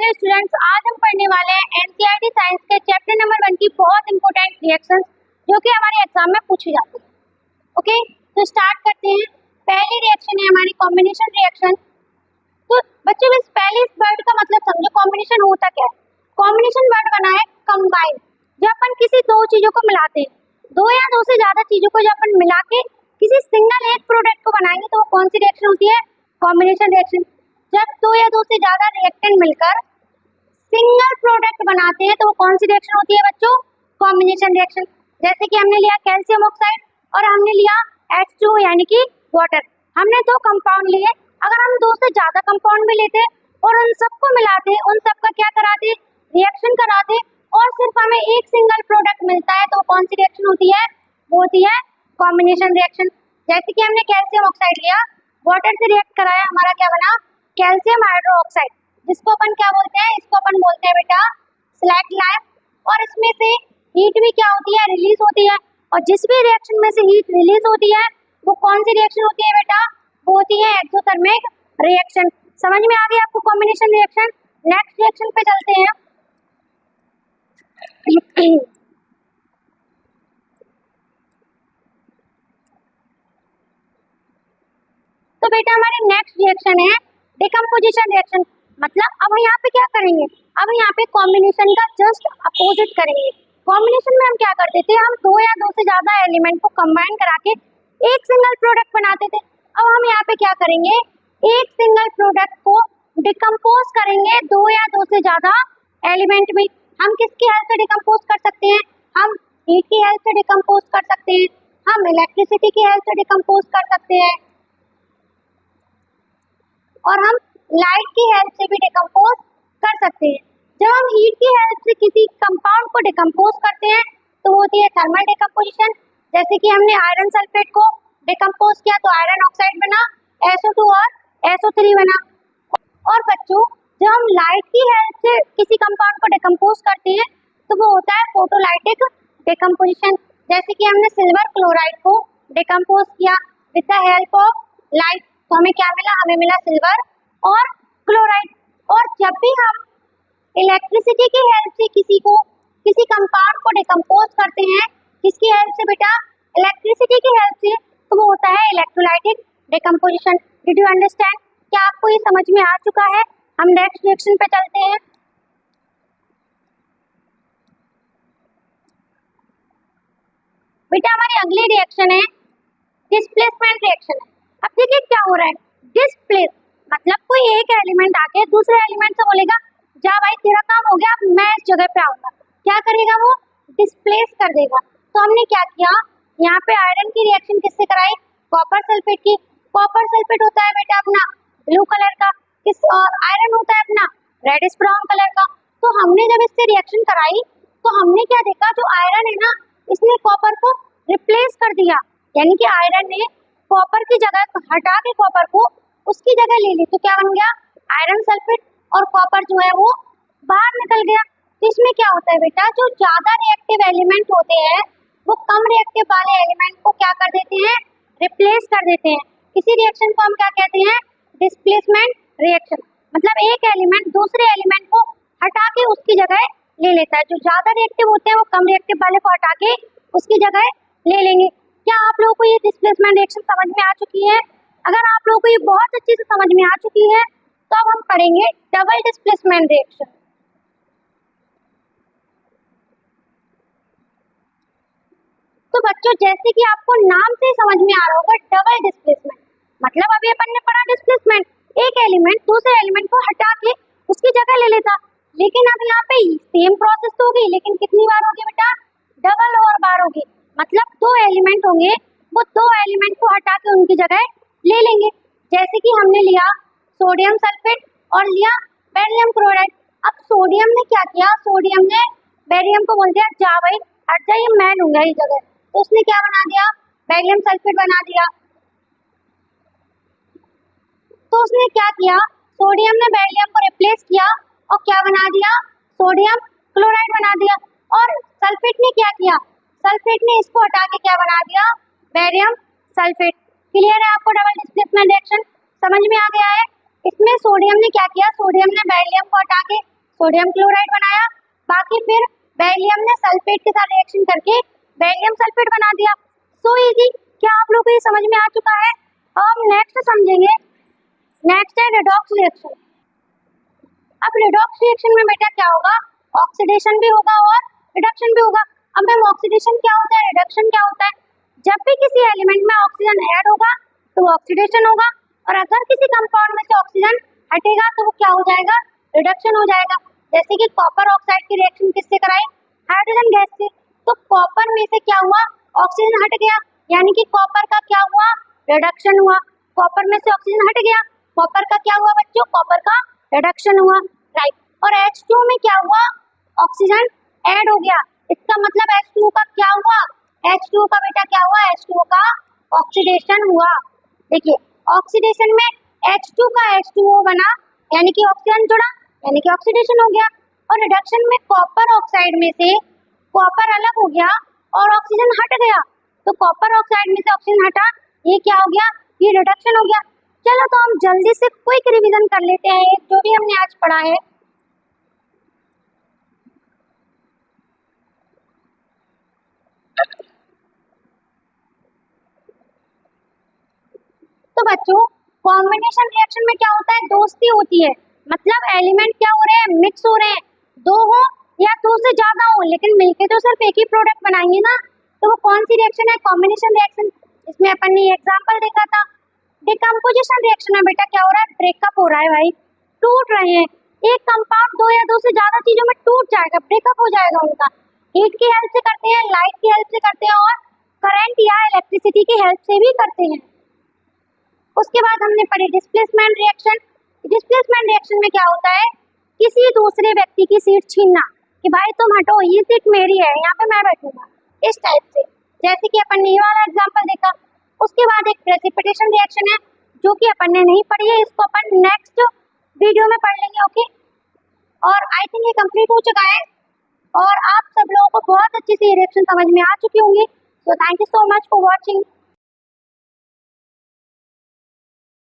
Hello students, आज हम पढ़ने वाले हैं एनसीईआरटी साइंस के चैप्टर नंबर 1 की बहुत इंपॉर्टेंट रिएक्शंस जो कि हमारे एग्जाम में पूछी जाती है। ओके, तो स्टार्ट करते हैं। पहली रिएक्शन है हमारी कॉम्बिनेशन रिएक्शन। तो बच्चों इस पहले इस वर्ड का मतलब समझो, कॉम्बिनेशन होता क्या है। कॉम्बिनेशन वर्ड बना है कंबाइन, जब अपन किसी दो चीजों को मिलाते हैं, दो या दो से ज्यादा चीजों को जब अपन मिला के किसी सिंगल एक प्रोडक्ट को बनाएंगे तो वो कौन सी रिएक्शन होती है, कॉम्बिनेशन रिएक्शन। जब दो या दो से ज्यादा रिएक्टेंट मिलकर सिंगल प्रोडक्ट बनाते हैं तो वो कौन सी रिएक्शन होती है बच्चों, कॉम्बिनेशन रिएक्शन। जैसे कि हमने लिया कैल्शियम ऑक्साइड और हमने लिया H2 यानी कि वाटर। हमने दो कंपाउंड लिए, अगर हम दो से ज्यादा कंपाउंड भी लेते और उन सबको मिलाते, उन सबका क्या कराते, रिएक्शन कराते और सिर्फ हमें एक सिंगल प्रोडक्ट मिलता है तो कौन सी रिएक्शन होती है, वो होती है कॉम्बिनेशन रिएक्शन। जैसे कि हमने कैल्शियम ऑक्साइड लिया, वाटर से रिएक्ट कराया, हमारा क्या बना, कैल्शियम हाइड्रोक्साइड, जिसको अपन क्या बोलते हैं, इसको अपन बोलते हैं बेटा स्लैक लाइम। और इसमें से हीट भी क्या होती है, रिलीज होती है। और जिस भी रिएक्शन में से हीट रिलीज होती है वो कौन सी रिएक्शन होती है बेटा, वो होती है एक्सोथर्मिक रिएक्शन। समझ में आ गई आपको कॉम्बिनेशन रिएक्शन। नेक्स्ट रिएक्शन पे चलते हैं। तो बेटा हमारी नेक्स्ट रिएक्शन है डिकम्पोजिशन रिएक्शन। मतलब अब यहाँ पे क्या करेंगे, अब यहाँ पे कॉम्बिनेशन का जस्ट अपोजिट करेंगे। कॉम्बिनेशन में हम क्या करते थे, हम दो या दो से ज्यादा एलिमेंट को कंबाइन करा के एक सिंगल प्रोडक्ट बनाते थे। अब हम यहाँ पे क्या करेंगे, एक सिंगल प्रोडक्ट को डिकम्पोज करेंगे दो या दो से ज्यादा एलिमेंट में। हम किसकी हेल्प से डिकम्पोज कर सकते हैं, हम हीट की हेल्प से डिकम्पोज कर सकते हैं, हम इलेक्ट्रिसिटी की हेल्प से डिकम्पोज कर सकते हैं और हम लाइट की हेल्प से भी डिकम्पोज कर सकते हैं। जब हम हीट की हेल्प से किसी कंपाउंड को डिकम्पोज करते हैं तो होती है थर्मल डिकम्पोजिशन। जैसे कि हमने आयरन सल्फेट को डिकम्पोज किया तो आयरन ऑक्साइड बना, SO2 और SO3 बना। और बच्चों जब हम लाइट की हेल्प से किसी कंपाउंड को डिकम्पोज करते हैं तो वो होता है फोटोलाइटिक डिकम्पोजिशन। जैसे कि हमने सिल्वर क्लोराइड को डिकम्पोज किया with the help of light, तो हमें क्या मिला, हमें मिला सिल्वर और क्लोराइड। और जब भी हम इलेक्ट्रिसिटी की हेल्प से किसी कंपाउंड को डिकम्पोज करते हैं, किसकी हेल्प से बेटा, इलेक्ट्रिसिटी की हेल्प से, तो वो होता है electrolytic decomposition. Did you understand, क्या आपको ये समझ में आ चुका है। हम नेक्स्ट रिएक्शन पे चलते हैं। बेटा हमारी अगली रिएक्शन है डिस्प्लेसमेंट रिएक्शन। अब देखिए क्या हो रहा है, डिस्प्लेस मतलब कोई एक एलिमेंट आके दूसरे एलिमेंट से बोलेगा जा भाई तेरा काम हो गया, अब मैं इस जगह पे आऊंगा। क्या करेगा वो, डिस्प्लेस कर देगा। तो हमने क्या किया, यहाँ पे आयरन की रिएक्शन किससे कराई, कॉपर सल्फेट की। कॉपर सल्फेट होता है बेटा अपना ब्लू कलर का, और आयरन होता है अपना रेडिश ब्राउन कलर का। तो हमने जब इससे रिएक्शन कराई तो हमने क्या देखा, जो आयरन है ना इसने कॉपर को रिप्लेस कर दिया, यानी कि आयरन ने कॉपर की जगह हटा के कॉपर को उसकी जगह ले ली। तो क्या बन गया, आयरन सल्फेट, और कॉपर जो है वो बाहर निकल गया। तो इसमें क्या होता है बेटा, जो ज्यादा रिएक्टिव एलिमेंट होते हैं वो कम रिएक्टिव वाले एलिमेंट को क्या कर देते हैं, रिप्लेस कर देते हैं। इसी रिएक्शन को हम क्या कहते हैं, डिस्प्लेसमेंट रिएक्शन। मतलब एक एलिमेंट दूसरे एलिमेंट को हटा के उसकी जगह ले लेता है। जो ज्यादा रिएक्टिव होते हैं वो कम रिएक्टिव वाले को हटा के उसकी जगह ले लेंगे। क्या आप लोगों को ये डिस्प्लेसमेंट रिएक्शन समझ में आ चुकी है। अगर आप लोगों को ये बहुत अच्छे से समझ में आ चुकी है तो अब हम पढ़ेंगे डबल डिस्प्लेसमेंट रिएक्शन। तो बच्चों जैसे कि आपको नाम से समझ में आ रहा होगा, डबल डिस्प्लेसमेंट मतलब अभी अपन ने पढ़ा डिस्प्लेसमेंट, एक एलिमेंट दूसरे एलिमेंट को हटा के उसकी जगह ले लेता। लेकिन अब यहाँ पे सेम प्रोसेस तो होगी, लेकिन कितनी बार होगी बेटा, डबल और बार होगी। मतलब दो एलिमेंट होंगे, वो दो एलिमेंट को हटा के उनकी जगह ले लेंगे। जैसे कि हमने लिया सोडियम सल्फेट और लिया बेरियम क्लोराइड। अब सोडियम ने क्या किया, सोडियम ने बेरियम को बोल दिया जा भाई हट जा, ये मैं लूंगा ये जगह। तो उसने क्या बना दिया, बेरियम सल्फेट बना दिया। तो उसने क्या किया, सोडियम ने बेरियम को रिप्लेस किया और क्या बना दिया, सोडियम क्लोराइड बना दिया। और सल्फेट ने क्या किया, सल्फेट ने इसको हटा के क्या बना दिया, बेरियम सल्फेट। क्लियर है आपको डबल डिस्प्लेसमेंट रिएक्शन, समझ में आ गया है। इसमें सोडियम ने क्या किया, सोडियम ने बेरिलियम को हटा के सोडियम क्लोराइड बनाया, बाकी फिर बेरिलियम ने सल्फेट के साथ रिएक्शन करके बेरिलियम सल्फेट बना दिया। So easy. क्या आप लोगों को ये समझ में आ चुका है? अब नेक्स्ट समझेंगे, नेक्स्ट है रेडॉक्स रिएक्शन। अब रेडॉक्स रिएक्शन में बेटा क्या होगा, ऑक्सीडेशन भी होगा और रिडक्शन भी होगा। अब मैम ऑक्सीडेशन क्या होता है, रिडक्शन क्या होता है? जब भी किसी एलिमेंट में ऑक्सीजन ऐड होगा तो वो ऑक्सीडेशन होगा, और अगर किसी कंपाउंड में से ऑक्सीजन हटेगा तो वो क्या हो जाएगा, रिडक्शन हो जाएगा। जैसे कि कॉपर ऑक्साइड की रिएक्शन किससे कराई, हाइड्रोजन गैस से। तो कॉपर में से क्या हुआ, ऑक्सीजन हट गया, यानी कि कॉपर का क्या हुआ, रिडक्शन हुआ। कॉपर में से ऑक्सीजन हट गया, कॉपर का क्या हुआ बच्चों, कॉपर का रिडक्शन हुआ, राइट। और H2 में क्या हुआ, ऑक्सीजन ऐड हो गया, इसका मतलब H2 का क्या हुआ, H2 का बेटा क्या हुआ, H2 का ऑक्सीडेशन हुआ। देखिए ऑक्सीडेशन में H2 का H2O बना, यानी कि ऑक्सीजन जुड़ा, यानी कि ऑक्सीडेशन हो गया। और रिडक्शन में कॉपर ऑक्साइड में से कॉपर अलग हो गया और ऑक्सीजन हट गया, तो कॉपर ऑक्साइड में से ऑक्सीजन हटा, ये क्या हो गया, ये रिडक्शन हो गया। चलो तो हम जल्दी से क्विक रिवीजन कर लेते हैं जो भी हमने आज पढ़ा है। तो बच्चों कॉम्बिनेशन रिएक्शन में क्या होता है, दोस्ती होती है, मतलब एलिमेंट क्या हो रहे हैं, मिक्स हो रहे हैं, दो हो या दो से ज्यादा हो, लेकिन मिलके तो सिर्फ एक ही प्रोडक्ट बनाएंगे ना। तो वो कौन सी रिएक्शन है, कॉम्बिनेशन रिएक्शन। इसमें अपन ने एग्जांपल देखा था, डिकम्पोजिशन रिएक्शन में बेटा क्या हो रहा है, ब्रेकअप हो रहा है भाई, टूट रहे हैं। एक कंपाउंड दो या दो से ज्यादा चीजों में टूट जाएगा, ब्रेकअप हो जाएगा उनका। हीट की हेल्प से करते हैं, लाइट की हेल्प से करते हैं, और करंट या इलेक्ट्रिसिटी की हेल्प से भी करते हैं। उसके बाद हमने पढ़ी डिस्प्लेसमेंट रिएक्शन। डिस्प्लेसमेंट रिएक्शन में क्या होता है, किसी दूसरे व्यक्ति की सीट छीनना, कि भाई तुम हटो, ये सीट मेरी है, यहाँ पे मैं बैठूंगा, इस टाइप से, जैसे कि अपन ने ये वाला एग्जांपल देखा। उसके बाद एक प्रेसिपिटेशन रिएक्शन है जो कि अपन ने नहीं पढ़ी है, इसको अपन नेक्स्ट वीडियो में पढ़ लेंगे, ओके। और आई थिंक ये कंप्लीट हो चुका है और आप सब लोगों को बहुत अच्छे से ये रिएक्शन समझ में आ चुकी होंगी। So thank you so much for watching.